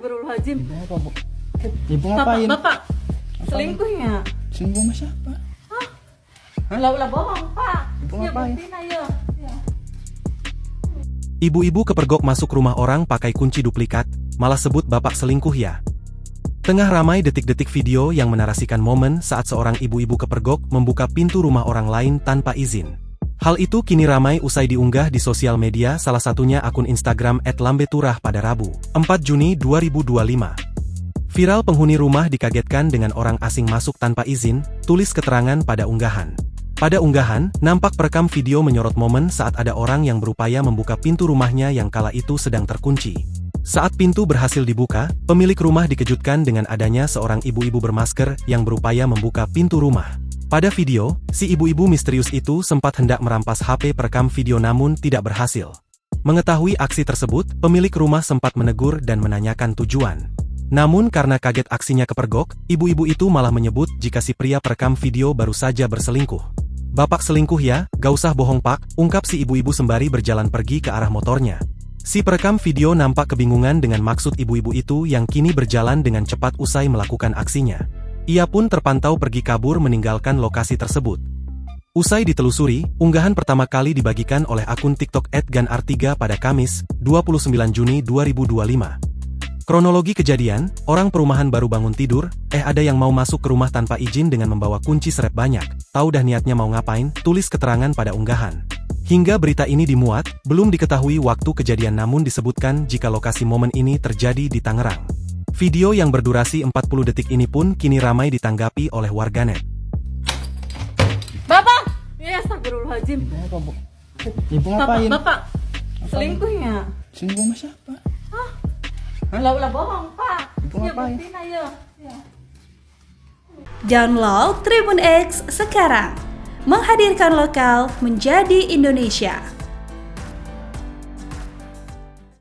Astagfirullahaladzim. Ibu apa, Bu? Ibu ngapain? Bapak selingkuhnya. Selingkuh sama siapa? Lah bohong, Pak. Ibu Ya ngapain? buktiin ayo. Ya. Ibu-ibu kepergok masuk rumah orang pakai kunci duplikat, malah sebut bapak selingkuh ya. Tengah ramai detik-detik video yang menarasikan momen saat seorang ibu-ibu kepergok membuka pintu rumah orang lain tanpa izin. Hal itu kini ramai usai diunggah di sosial media, salah satunya akun Instagram @lambeturah pada Rabu, 4 Juni 2025. Viral penghuni rumah dikagetkan dengan orang asing masuk tanpa izin, tulis keterangan pada unggahan. Pada unggahan, nampak perekam video menyorot momen saat ada orang yang berupaya membuka pintu rumahnya yang kala itu sedang terkunci. Saat pintu berhasil dibuka, pemilik rumah dikejutkan dengan adanya seorang ibu-ibu bermasker yang berupaya membuka pintu rumah. Pada video, si ibu-ibu misterius itu sempat hendak merampas HP perekam video namun tidak berhasil. Mengetahui aksi tersebut, pemilik rumah sempat menegur dan menanyakan tujuan. Namun karena kaget aksinya kepergok, ibu-ibu itu malah menyebut jika si pria perekam video baru saja berselingkuh. "Bapak selingkuh ya, gak usah bohong Pak," ungkap si ibu-ibu sembari berjalan pergi ke arah motornya. Si perekam video nampak kebingungan dengan maksud ibu-ibu itu yang kini berjalan dengan cepat usai melakukan aksinya. Ia pun terpantau pergi kabur meninggalkan lokasi tersebut. Usai ditelusuri, unggahan pertama kali dibagikan oleh akun TikTok @ganr3 pada Kamis, 29 Juni 2025. Kronologi kejadian, orang perumahan baru bangun tidur, ada yang mau masuk ke rumah tanpa izin dengan membawa kunci serep banyak. Tahu dah niatnya mau ngapain, tulis keterangan pada unggahan. Hingga berita ini dimuat, belum diketahui waktu kejadian namun disebutkan jika lokasi momen ini terjadi di Tangerang. Video yang berdurasi 40 detik ini pun kini ramai ditanggapi oleh warganet. Bapak! Ya astagfirullahaladzim. Ibu apa, Bu? Ibu ngapain? Bapak selingkuhnya. Selingkuh sama siapa? Lah bohong, Pak. Ibu Ya ngapain? buktiin ayo. Ya. Download Tribun X sekarang. Menghadirkan lokal menjadi Indonesia.